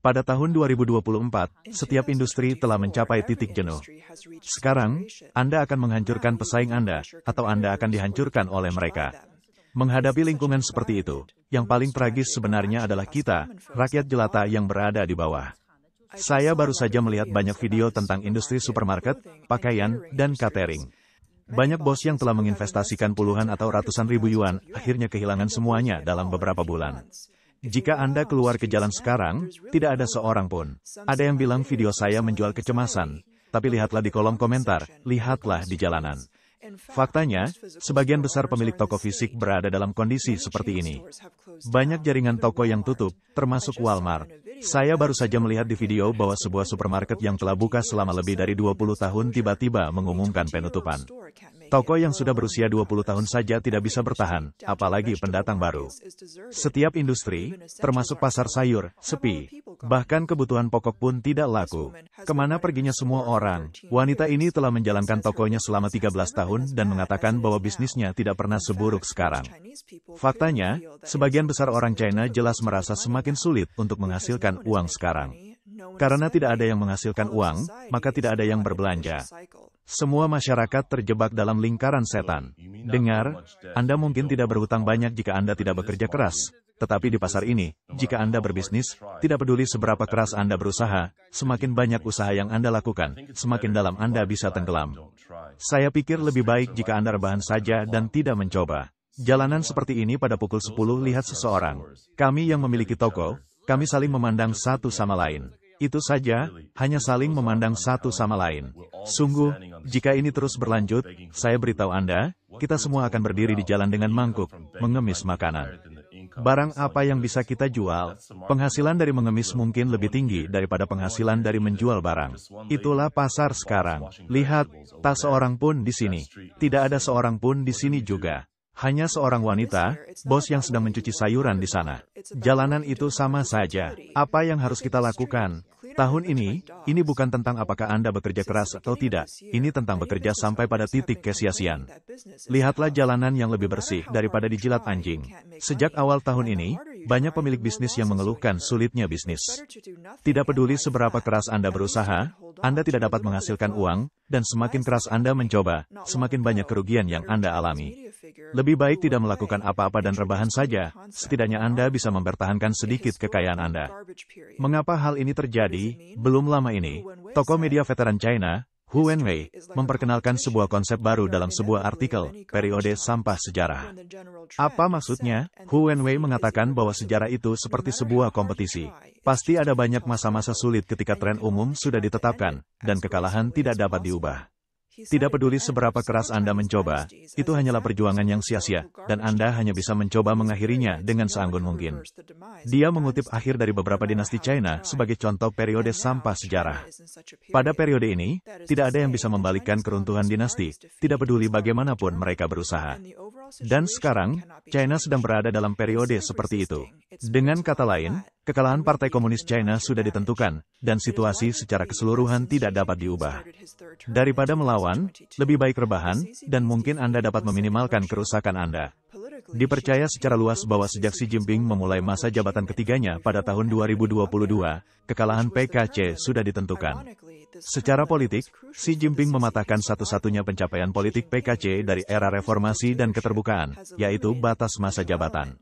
Pada tahun 2024, setiap industri telah mencapai titik jenuh. Sekarang, Anda akan menghancurkan pesaing Anda, atau Anda akan dihancurkan oleh mereka. Menghadapi lingkungan seperti itu, yang paling tragis sebenarnya adalah kita, rakyat jelata yang berada di bawah. Saya baru saja melihat banyak video tentang industri supermarket, pakaian, dan catering. Banyak bos yang telah menginvestasikan puluhan atau ratusan ribu yuan, akhirnya kehilangan semuanya dalam beberapa bulan. Jika Anda keluar ke jalan sekarang, tidak ada seorang pun. Ada yang bilang video saya menjual kecemasan, tapi lihatlah di kolom komentar, lihatlah di jalanan. Faktanya, sebagian besar pemilik toko fisik berada dalam kondisi seperti ini. Banyak jaringan toko yang tutup, termasuk Walmart. Saya baru saja melihat di video bahwa sebuah supermarket yang telah buka selama lebih dari 20 tahun tiba-tiba mengumumkan penutupan. Toko yang sudah berusia 20 tahun saja tidak bisa bertahan, apalagi pendatang baru. Setiap industri, termasuk pasar sayur, sepi. Bahkan kebutuhan pokok pun tidak laku. Kemana perginya semua orang? Wanita ini telah menjalankan tokonya selama 13 tahun dan mengatakan bahwa bisnisnya tidak pernah seburuk sekarang. Faktanya, sebagian besar orang China jelas merasa semakin sulit untuk menghasilkan uang sekarang. Karena tidak ada yang menghasilkan uang, maka tidak ada yang berbelanja. Semua masyarakat terjebak dalam lingkaran setan. Dengar, Anda mungkin tidak berhutang banyak jika Anda tidak bekerja keras. Tetapi di pasar ini, jika Anda berbisnis, tidak peduli seberapa keras Anda berusaha, semakin banyak usaha yang Anda lakukan, semakin dalam Anda bisa tenggelam. Saya pikir lebih baik jika Anda rebahan saja dan tidak mencoba. Jalanan seperti ini pada pukul 10 lihat seseorang. Kami yang memiliki toko, kami saling memandang satu sama lain. Itu saja, hanya saling memandang satu sama lain. Sungguh, jika ini terus berlanjut, saya beritahu Anda, kita semua akan berdiri di jalan dengan mangkuk, mengemis makanan. Barang apa yang bisa kita jual, penghasilan dari mengemis mungkin lebih tinggi daripada penghasilan dari menjual barang. Itulah pasar sekarang. Lihat, tak seorang pun di sini. Tidak ada seorang pun di sini juga. Hanya seorang wanita, bos yang sedang mencuci sayuran di sana. Jalanan itu sama saja. Apa yang harus kita lakukan? Tahun ini bukan tentang apakah Anda bekerja keras atau tidak. Ini tentang bekerja sampai pada titik kesia-siaan. Lihatlah jalanan yang lebih bersih daripada dijilat anjing. Sejak awal tahun ini, banyak pemilik bisnis yang mengeluhkan sulitnya bisnis. Tidak peduli seberapa keras Anda berusaha, Anda tidak dapat menghasilkan uang, dan semakin keras Anda mencoba, semakin banyak kerugian yang Anda alami. Lebih baik tidak melakukan apa-apa dan rebahan saja, setidaknya Anda bisa mempertahankan sedikit kekayaan Anda. Mengapa hal ini terjadi? Belum lama ini, tokoh media veteran China, Hu Wenwei, memperkenalkan sebuah konsep baru dalam sebuah artikel, periode sampah sejarah. Apa maksudnya? Hu Wenwei mengatakan bahwa sejarah itu seperti sebuah kompetisi. Pasti ada banyak masa-masa sulit ketika tren umum sudah ditetapkan, dan kekalahan tidak dapat diubah. Tidak peduli seberapa keras Anda mencoba, itu hanyalah perjuangan yang sia-sia, dan Anda hanya bisa mencoba mengakhirinya dengan seanggun mungkin. Dia mengutip akhir dari beberapa dinasti China sebagai contoh periode sampah sejarah. Pada periode ini, tidak ada yang bisa membalikkan keruntuhan dinasti, tidak peduli bagaimanapun mereka berusaha. Dan sekarang, China sedang berada dalam periode seperti itu. Dengan kata lain, kekalahan Partai Komunis China sudah ditentukan, dan situasi secara keseluruhan tidak dapat diubah. Daripada melawan, lebih baik rebahan, dan mungkin Anda dapat meminimalkan kerusakan Anda. Dipercaya secara luas bahwa sejak Xi Jinping memulai masa jabatan ketiganya pada tahun 2022, kekalahan PKC sudah ditentukan. Secara politik, Xi Jinping mematahkan satu-satunya pencapaian politik PKC dari era reformasi dan keterbukaan, yaitu batas masa jabatan.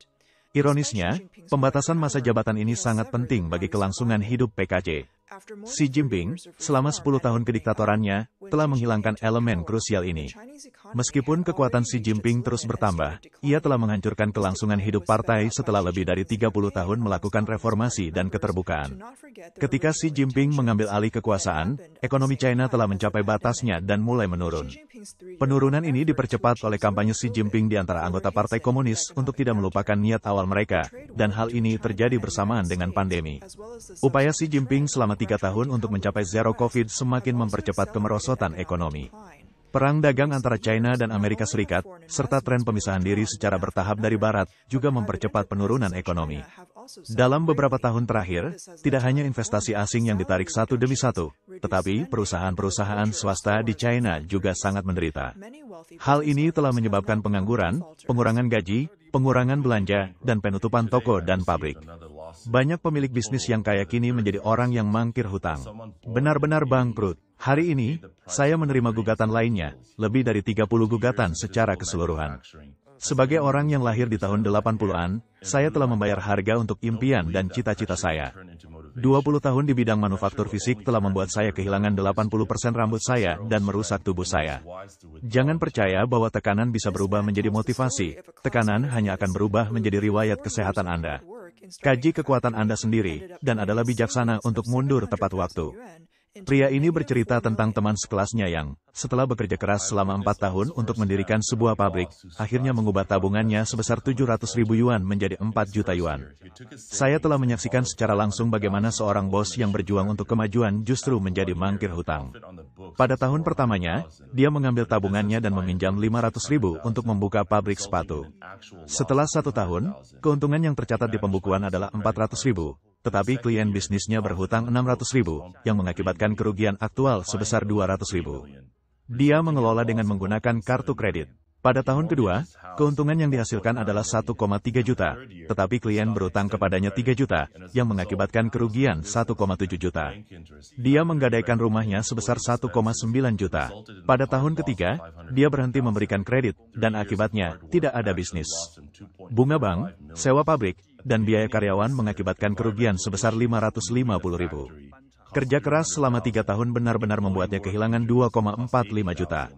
Ironisnya, pembatasan masa jabatan ini sangat penting bagi kelangsungan hidup PKC. Xi Jinping, selama 10 tahun kediktatorannya, telah menghilangkan elemen krusial ini. Meskipun kekuatan Xi Jinping terus bertambah, ia telah menghancurkan kelangsungan hidup partai setelah lebih dari 30 tahun melakukan reformasi dan keterbukaan. Ketika Xi Jinping mengambil alih kekuasaan, ekonomi China telah mencapai batasnya dan mulai menurun. Penurunan ini dipercepat oleh kampanye Xi Jinping di antara anggota Partai Komunis untuk tidak melupakan niat awal mereka, dan hal ini terjadi bersamaan dengan pandemi. Upaya Xi Jinping selama 3 tahun untuk mencapai zero COVID semakin mempercepat kemerosotan ekonomi. Perang dagang antara China dan Amerika Serikat, serta tren pemisahan diri secara bertahap dari Barat, juga mempercepat penurunan ekonomi. Dalam beberapa tahun terakhir, tidak hanya investasi asing yang ditarik satu demi satu, tetapi perusahaan-perusahaan swasta di China juga sangat menderita. Hal ini telah menyebabkan pengangguran, pengurangan gaji, pengurangan belanja, dan penutupan toko dan pabrik. Banyak pemilik bisnis yang kaya kini menjadi orang yang mangkir hutang. Benar-benar bangkrut. Hari ini, saya menerima gugatan lainnya, lebih dari 30 gugatan secara keseluruhan. Sebagai orang yang lahir di tahun 80-an, saya telah membayar harga untuk impian dan cita-cita saya. 20 tahun di bidang manufaktur fisik telah membuat saya kehilangan 80% rambut saya dan merusak tubuh saya. Jangan percaya bahwa tekanan bisa berubah menjadi motivasi. Tekanan hanya akan berubah menjadi riwayat kesehatan Anda. Kaji kekuatan Anda sendiri, dan adalah bijaksana untuk mundur tepat waktu. Pria ini bercerita tentang teman sekelasnya yang, setelah bekerja keras selama 4 tahun untuk mendirikan sebuah pabrik, akhirnya mengubah tabungannya sebesar 700.000 yuan menjadi 4 juta yuan. Saya telah menyaksikan secara langsung bagaimana seorang bos yang berjuang untuk kemajuan justru menjadi mangkir hutang. Pada tahun pertamanya, dia mengambil tabungannya dan meminjam 500.000 untuk membuka pabrik sepatu. Setelah 1 tahun, keuntungan yang tercatat di pembukuan adalah 400.000. Tetapi klien bisnisnya berhutang 600.000, yang mengakibatkan kerugian aktual sebesar 200.000. Dia mengelola dengan menggunakan kartu kredit. Pada tahun kedua, keuntungan yang dihasilkan adalah 1,3 juta, tetapi klien berutang kepadanya 3 juta, yang mengakibatkan kerugian 1,7 juta. Dia menggadaikan rumahnya sebesar 1,9 juta. Pada tahun ketiga, dia berhenti memberikan kredit, dan akibatnya, tidak ada bisnis. Bunga bank, sewa pabrik, dan biaya karyawan mengakibatkan kerugian sebesar 550.000. Kerja keras selama 3 tahun benar-benar membuatnya kehilangan 2,45 juta.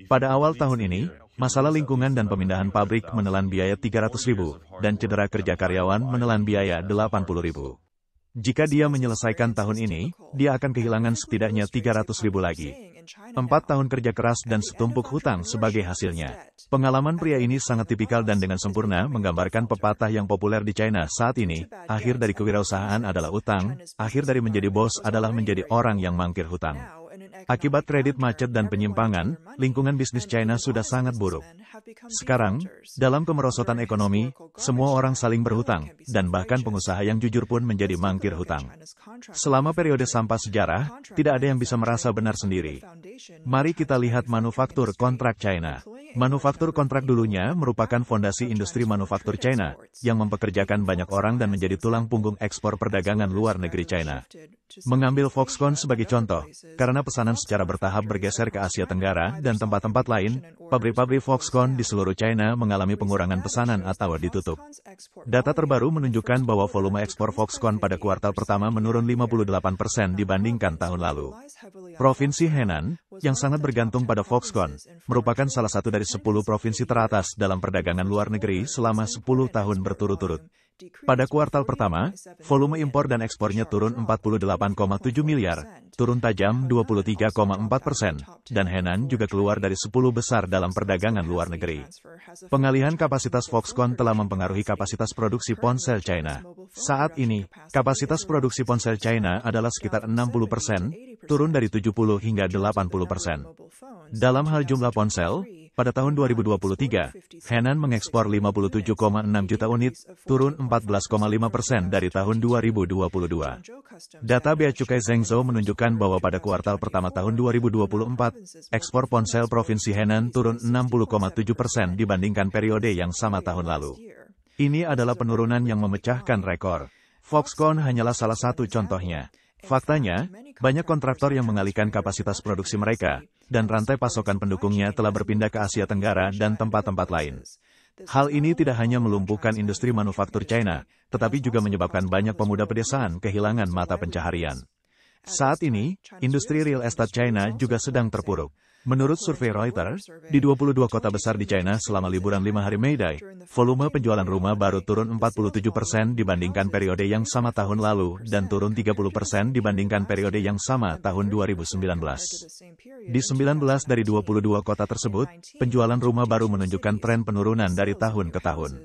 Pada awal tahun ini, masalah lingkungan dan pemindahan pabrik menelan biaya 300.000, dan cedera kerja karyawan menelan biaya 80.000. Jika dia menyelesaikan tahun ini, dia akan kehilangan setidaknya 300.000 lagi. 4 tahun kerja keras dan setumpuk hutang sebagai hasilnya. Pengalaman pria ini sangat tipikal dan dengan sempurna menggambarkan pepatah yang populer di China saat ini, akhir dari kewirausahaan adalah utang, akhir dari menjadi bos adalah menjadi orang yang mangkir hutang. Akibat kredit macet dan penyimpangan, lingkungan bisnis China sudah sangat buruk. Sekarang, dalam kemerosotan ekonomi, semua orang saling berhutang, dan bahkan pengusaha yang jujur pun menjadi mangkir hutang. Selama periode sampah sejarah, tidak ada yang bisa merasa benar sendiri. Mari kita lihat manufaktur kontrak China. Manufaktur kontrak dulunya merupakan fondasi industri manufaktur China, yang mempekerjakan banyak orang dan menjadi tulang punggung ekspor perdagangan luar negeri China. Mengambil Foxconn sebagai contoh, karena pesanan secara bertahap bergeser ke Asia Tenggara dan tempat-tempat lain, pabrik-pabrik Foxconn di seluruh China mengalami pengurangan pesanan atau ditutup. Data terbaru menunjukkan bahwa volume ekspor Foxconn pada kuartal pertama menurun 58% dibandingkan tahun lalu. Provinsi Henan, yang sangat bergantung pada Foxconn, merupakan salah satu dari 10 provinsi teratas dalam perdagangan luar negeri selama 10 tahun berturut-turut. Pada kuartal pertama, volume impor dan ekspornya turun 48,7 miliar, turun tajam 23,4%, dan Henan juga keluar dari 10 besar dalam perdagangan luar negeri. Pengalihan kapasitas Foxconn telah mempengaruhi kapasitas produksi ponsel China. Saat ini, kapasitas produksi ponsel China adalah sekitar 60%, turun dari 70 hingga 80%. Dalam hal jumlah ponsel, pada tahun 2023, Henan mengekspor 57,6 juta unit, turun 14,5% dari tahun 2022. Data Bea Cukai Zhengzhou menunjukkan bahwa pada kuartal pertama tahun 2024, ekspor ponsel Provinsi Henan turun 60,7% dibandingkan periode yang sama tahun lalu. Ini adalah penurunan yang memecahkan rekor. Foxconn hanyalah salah satu contohnya. Faktanya, banyak kontraktor yang mengalihkan kapasitas produksi mereka, dan rantai pasokan pendukungnya telah berpindah ke Asia Tenggara dan tempat-tempat lain. Hal ini tidak hanya melumpuhkan industri manufaktur China, tetapi juga menyebabkan banyak pemuda pedesaan kehilangan mata pencaharian. Saat ini, industri real estate China juga sedang terpuruk. Menurut survei Reuters, di 22 kota besar di China selama liburan 5 hari May Day, volume penjualan rumah baru turun 47% dibandingkan periode yang sama tahun lalu dan turun 30% dibandingkan periode yang sama tahun 2019. Di 19 dari 22 kota tersebut, penjualan rumah baru menunjukkan tren penurunan dari tahun ke tahun.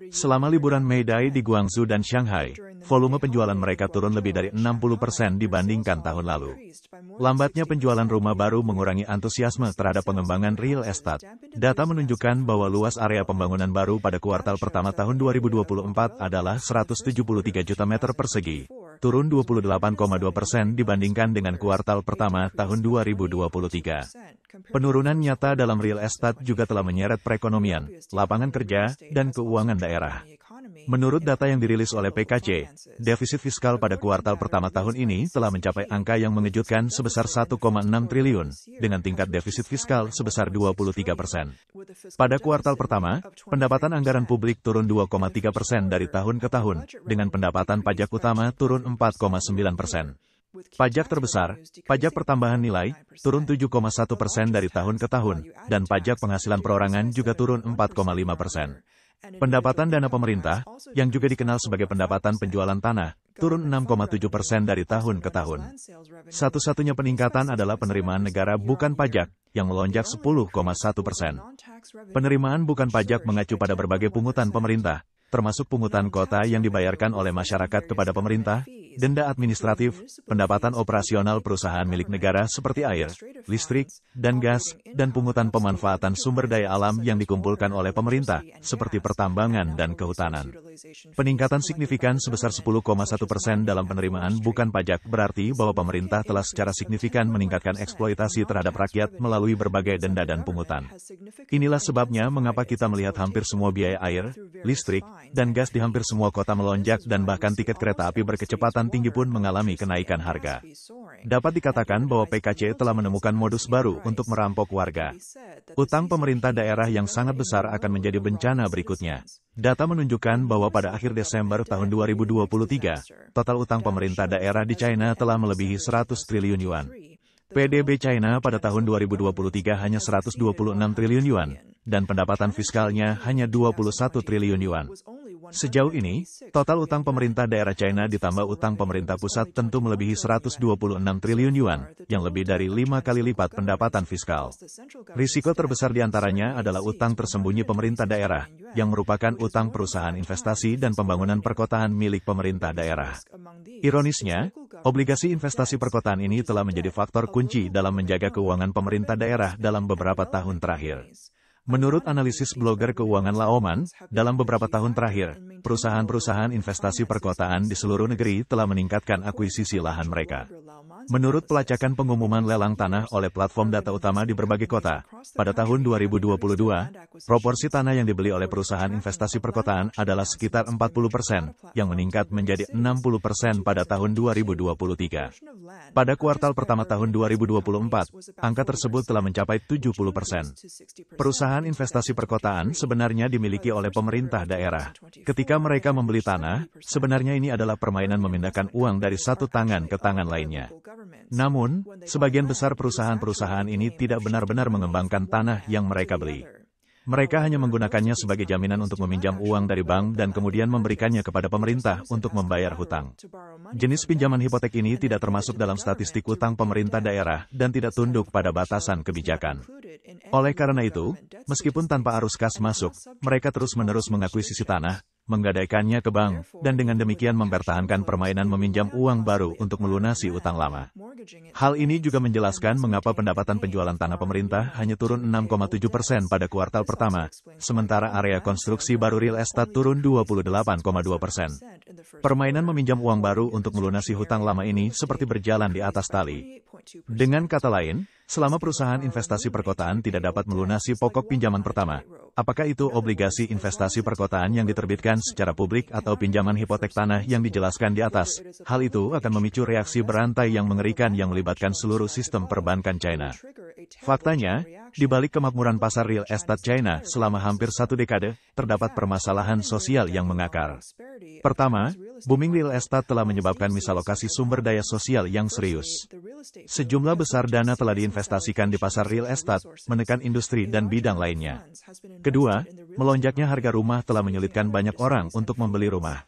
Selama liburan May Day di Guangzhou dan Shanghai, volume penjualan mereka turun lebih dari 60% dibandingkan tahun lalu. Lambatnya penjualan rumah baru mengurangi antusiasme terhadap pengembangan real estate. Data menunjukkan bahwa luas area pembangunan baru pada kuartal pertama tahun 2024 adalah 173 juta meter persegi, turun 28,2% dibandingkan dengan kuartal pertama tahun 2023. Penurunan nyata dalam real estate juga telah menyeret perekonomian, lapangan kerja, dan keuangan daerah. Menurut data yang dirilis oleh PKC, defisit fiskal pada kuartal pertama tahun ini telah mencapai angka yang mengejutkan sebesar 1,6 triliun, dengan tingkat defisit fiskal sebesar 23%. Pada kuartal pertama, pendapatan anggaran publik turun 2,3% dari tahun ke tahun, dengan pendapatan pajak utama turun 4,9%. Pajak terbesar, pajak pertambahan nilai, turun 7,1% dari tahun ke tahun, dan pajak penghasilan perorangan juga turun 4,5%. Pendapatan dana pemerintah, yang juga dikenal sebagai pendapatan penjualan tanah, turun 6,7% dari tahun ke tahun. Satu-satunya peningkatan adalah penerimaan negara bukan pajak, yang melonjak 10,1%. Penerimaan bukan pajak mengacu pada berbagai pungutan pemerintah, termasuk pungutan kota yang dibayarkan oleh masyarakat kepada pemerintah, denda administratif, pendapatan operasional perusahaan milik negara seperti air, listrik, dan gas, dan pungutan pemanfaatan sumber daya alam yang dikumpulkan oleh pemerintah, seperti pertambangan dan kehutanan. Peningkatan signifikan sebesar 10,1% dalam penerimaan bukan pajak berarti bahwa pemerintah telah secara signifikan meningkatkan eksploitasi terhadap rakyat melalui berbagai denda dan pungutan. Inilah sebabnya mengapa kita melihat hampir semua biaya air, listrik, dan gas di hampir semua kota melonjak dan bahkan tiket kereta api berkecepatan tinggi pun mengalami kenaikan harga. Dapat dikatakan bahwa PKC telah menemukan modus baru untuk merampok warga. Utang pemerintah daerah yang sangat besar akan menjadi bencana berikutnya. Data menunjukkan bahwa pada akhir Desember tahun 2023, total utang pemerintah daerah di China telah melebihi 100 triliun yuan. PDB China pada tahun 2023 hanya 126 triliun yuan, dan pendapatan fiskalnya hanya 21 triliun yuan. Sejauh ini, total utang pemerintah daerah China ditambah utang pemerintah pusat tentu melebihi 126 triliun yuan, yang lebih dari 5 kali lipat pendapatan fiskal. Risiko terbesar diantaranya adalah utang tersembunyi pemerintah daerah, yang merupakan utang perusahaan investasi dan pembangunan perkotaan milik pemerintah daerah. Ironisnya, obligasi investasi perkotaan ini telah menjadi faktor kunci dalam menjaga keuangan pemerintah daerah dalam beberapa tahun terakhir. Menurut analisis blogger keuangan Laoman, dalam beberapa tahun terakhir, perusahaan-perusahaan investasi perkotaan di seluruh negeri telah meningkatkan akuisisi lahan mereka. Menurut pelacakan pengumuman lelang tanah oleh platform data utama di berbagai kota, pada tahun 2022, proporsi tanah yang dibeli oleh perusahaan investasi perkotaan adalah sekitar 40%, yang meningkat menjadi 60% pada tahun 2023. Pada kuartal pertama tahun 2024, angka tersebut telah mencapai 70%. Perusahaan investasi perkotaan sebenarnya dimiliki oleh pemerintah daerah. Ketika mereka membeli tanah, sebenarnya ini adalah permainan memindahkan uang dari satu tangan ke tangan lainnya. Namun, sebagian besar perusahaan-perusahaan ini tidak benar-benar mengembangkan tanah yang mereka beli. Mereka hanya menggunakannya sebagai jaminan untuk meminjam uang dari bank dan kemudian memberikannya kepada pemerintah untuk membayar hutang. Jenis pinjaman hipotek ini tidak termasuk dalam statistik utang pemerintah daerah dan tidak tunduk pada batasan kebijakan. Oleh karena itu, meskipun tanpa arus kas masuk, mereka terus-menerus mengakuisisi tanah, menggadaikannya ke bank, dan dengan demikian mempertahankan permainan meminjam uang baru untuk melunasi utang lama. Hal ini juga menjelaskan mengapa pendapatan penjualan tanah pemerintah hanya turun 6,7% pada kuartal pertama, sementara area konstruksi baru real estate turun 28,2%. Permainan meminjam uang baru untuk melunasi hutang lama ini seperti berjalan di atas tali. Dengan kata lain, selama perusahaan investasi perkotaan tidak dapat melunasi pokok pinjaman pertama, apakah itu obligasi investasi perkotaan yang diterbitkan secara publik atau pinjaman hipotek tanah yang dijelaskan di atas, hal itu akan memicu reaksi berantai yang mengerikan yang melibatkan seluruh sistem perbankan China. Faktanya, di balik kemakmuran pasar real estate China selama hampir satu dekade, terdapat permasalahan sosial yang mengakar. Pertama, booming real estate telah menyebabkan misalokasi sumber daya sosial yang serius. Sejumlah besar dana telah diinvestasikan di pasar real estate, menekan industri dan bidang lainnya. Kedua, melonjaknya harga rumah telah menyulitkan banyak orang untuk membeli rumah.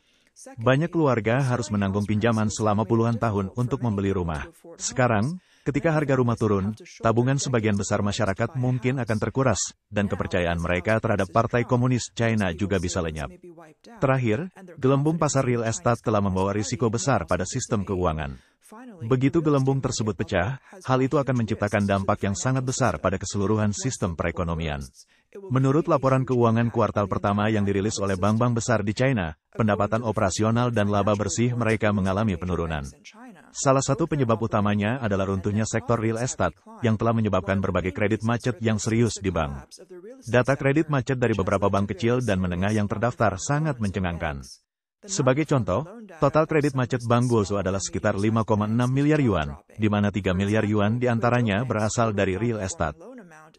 Banyak keluarga harus menanggung pinjaman selama puluhan tahun untuk membeli rumah. Sekarang, ketika harga rumah turun, tabungan sebagian besar masyarakat mungkin akan terkuras, dan kepercayaan mereka terhadap Partai Komunis China juga bisa lenyap. Terakhir, gelembung pasar real estate telah membawa risiko besar pada sistem keuangan. Begitu gelembung tersebut pecah, hal itu akan menciptakan dampak yang sangat besar pada keseluruhan sistem perekonomian. Menurut laporan keuangan kuartal pertama yang dirilis oleh bank-bank besar di China, pendapatan operasional dan laba bersih mereka mengalami penurunan. Salah satu penyebab utamanya adalah runtuhnya sektor real estate, yang telah menyebabkan berbagai kredit macet yang serius di bank. Data kredit macet dari beberapa bank kecil dan menengah yang terdaftar sangat mencengangkan. Sebagai contoh, total kredit macet Bank Guozu adalah sekitar 5,6 miliar yuan, di mana 3 miliar yuan diantaranya berasal dari real estate.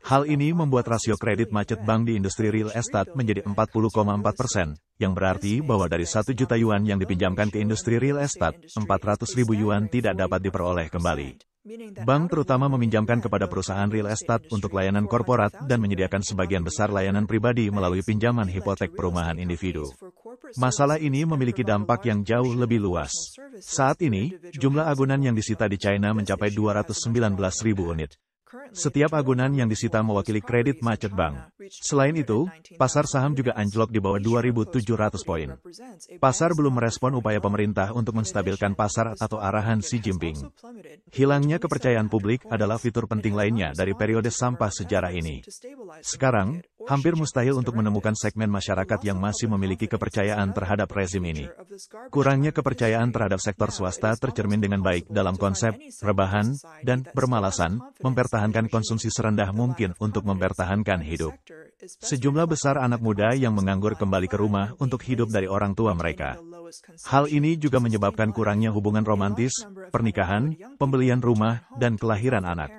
Hal ini membuat rasio kredit macet bank di industri real estate menjadi 40,4%, yang berarti bahwa dari 1 juta yuan yang dipinjamkan ke industri real estate, 400.000 yuan tidak dapat diperoleh kembali. Bank terutama meminjamkan kepada perusahaan real estate untuk layanan korporat dan menyediakan sebagian besar layanan pribadi melalui pinjaman hipotek perumahan individu. Masalah ini memiliki dampak yang jauh lebih luas. Saat ini, jumlah agunan yang disita di China mencapai 219.000 unit. Setiap agunan yang disita mewakili kredit macet bank. Selain itu, pasar saham juga anjlok di bawah 2.700 poin. Pasar belum merespon upaya pemerintah untuk menstabilkan pasar atau arahan Xi Jinping. Hilangnya kepercayaan publik adalah fitur penting lainnya dari periode sampah sejarah ini. Sekarang, hampir mustahil untuk menemukan segmen masyarakat yang masih memiliki kepercayaan terhadap rezim ini. Kurangnya kepercayaan terhadap sektor swasta tercermin dengan baik dalam konsep rebahan dan bermalasan, mempertahankan konsumsi serendah mungkin untuk mempertahankan hidup. Sejumlah besar anak muda yang menganggur kembali ke rumah untuk hidup dari orang tua mereka. Hal ini juga menyebabkan kurangnya hubungan romantis, pernikahan, pembelian rumah, dan kelahiran anak.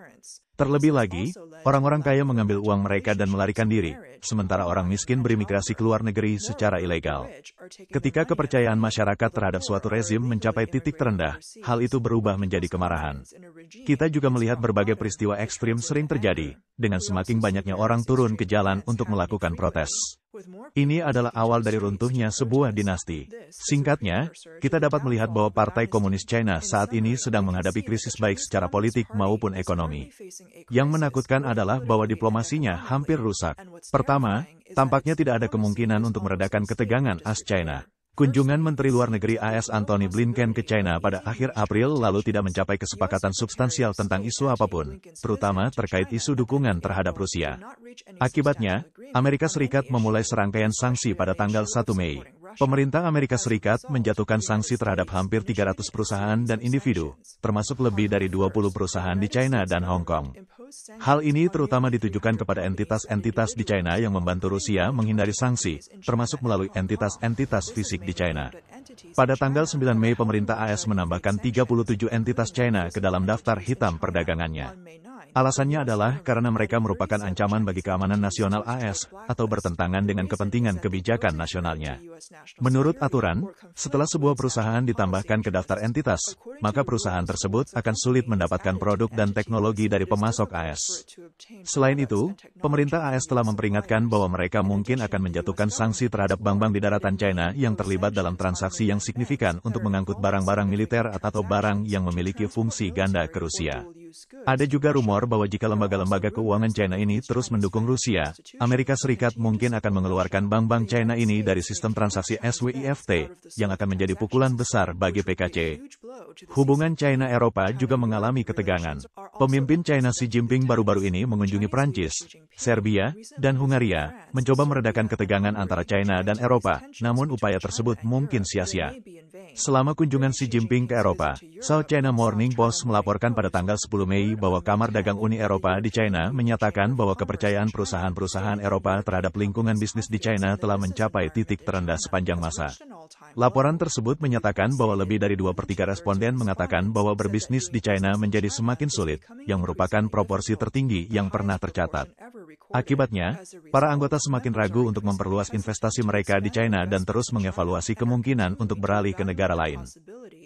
Terlebih lagi, orang-orang kaya mengambil uang mereka dan melarikan diri, sementara orang miskin berimigrasi ke luar negeri secara ilegal. Ketika kepercayaan masyarakat terhadap suatu rezim mencapai titik terendah, hal itu berubah menjadi kemarahan. Kita juga melihat berbagai peristiwa ekstrim sering terjadi, dengan semakin banyaknya orang turun ke jalan untuk melakukan protes. Ini adalah awal dari runtuhnya sebuah dinasti. Singkatnya, kita dapat melihat bahwa Partai Komunis China saat ini sedang menghadapi krisis baik secara politik maupun ekonomi. Yang menakutkan adalah bahwa diplomasinya hampir rusak. Pertama, tampaknya tidak ada kemungkinan untuk meredakan ketegangan AS China. Kunjungan Menteri Luar Negeri AS Antony Blinken ke China pada akhir April lalu tidak mencapai kesepakatan substansial tentang isu apapun, terutama terkait isu dukungan terhadap Rusia. Akibatnya, Amerika Serikat memulai serangkaian sanksi pada tanggal 1 Mei. Pemerintah Amerika Serikat menjatuhkan sanksi terhadap hampir 300 perusahaan dan individu, termasuk lebih dari 20 perusahaan di China dan Hong Kong. Hal ini terutama ditujukan kepada entitas-entitas di China yang membantu Rusia menghindari sanksi, termasuk melalui entitas-entitas fisik di China. Pada tanggal 9 Mei pemerintah AS menambahkan 37 entitas China ke dalam daftar hitam perdagangannya. Alasannya adalah karena mereka merupakan ancaman bagi keamanan nasional AS atau bertentangan dengan kepentingan kebijakan nasionalnya. Menurut aturan, setelah sebuah perusahaan ditambahkan ke daftar entitas, maka perusahaan tersebut akan sulit mendapatkan produk dan teknologi dari pemasok AS. Selain itu, pemerintah AS telah memperingatkan bahwa mereka mungkin akan menjatuhkan sanksi terhadap bank-bank di daratan China yang terlibat dalam transaksi yang signifikan untuk mengangkut barang-barang militer atau barang yang memiliki fungsi ganda ke Rusia. Ada juga rumor bahwa jika lembaga-lembaga keuangan China ini terus mendukung Rusia, Amerika Serikat mungkin akan mengeluarkan bank-bank China ini dari sistem transaksi SWIFT, yang akan menjadi pukulan besar bagi PKC. Hubungan China-Eropa juga mengalami ketegangan. Pemimpin China Xi Jinping baru-baru ini mengunjungi Prancis, Serbia, dan Hungaria, mencoba meredakan ketegangan antara China dan Eropa, namun upaya tersebut mungkin sia-sia. Selama kunjungan Xi Jinping ke Eropa, South China Morning Post melaporkan pada tanggal 10 Mei bahwa Kamar Dagang Uni Eropa di China menyatakan bahwa kepercayaan perusahaan-perusahaan Eropa terhadap lingkungan bisnis di China telah mencapai titik terendah sepanjang masa. Laporan tersebut menyatakan bahwa lebih dari 2/3 responden mengatakan bahwa berbisnis di China menjadi semakin sulit, yang merupakan proporsi tertinggi yang pernah tercatat. Akibatnya, para anggota semakin ragu untuk memperluas investasi mereka di China dan terus mengevaluasi kemungkinan untuk beralih ke negara lain.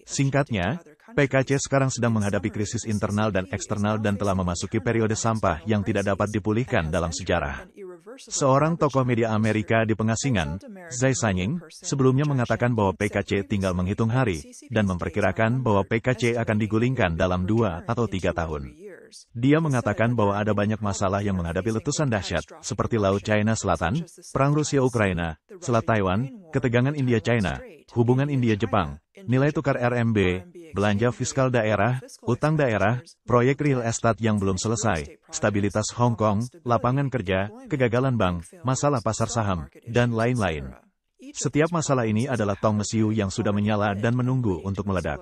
Singkatnya, PKC sekarang sedang menghadapi krisis internal dan eksternal dan telah memasuki periode sampah yang tidak dapat dipulihkan dalam sejarah. Seorang tokoh media Amerika di pengasingan, Zai Sanying, sebelumnya mengatakan bahwa PKC tinggal menghitung hari, dan memperkirakan bahwa PKC akan digulingkan dalam 2 atau 3 tahun. Dia mengatakan bahwa ada banyak masalah yang menghadapi letusan dahsyat, seperti Laut China Selatan, Perang Rusia-Ukraina, Selat Taiwan, ketegangan India-China, hubungan India-Jepang, nilai tukar RMB, belanja fiskal daerah, utang daerah, proyek real estate yang belum selesai, stabilitas Hong Kong, lapangan kerja, kegagalan bank, masalah pasar saham, dan lain-lain. Setiap masalah ini adalah tong mesiu yang sudah menyala dan menunggu untuk meledak.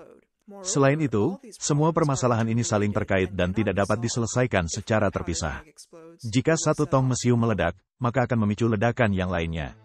Selain itu, semua permasalahan ini saling terkait dan tidak dapat diselesaikan secara terpisah. Jika satu tong mesiu meledak, maka akan memicu ledakan yang lainnya.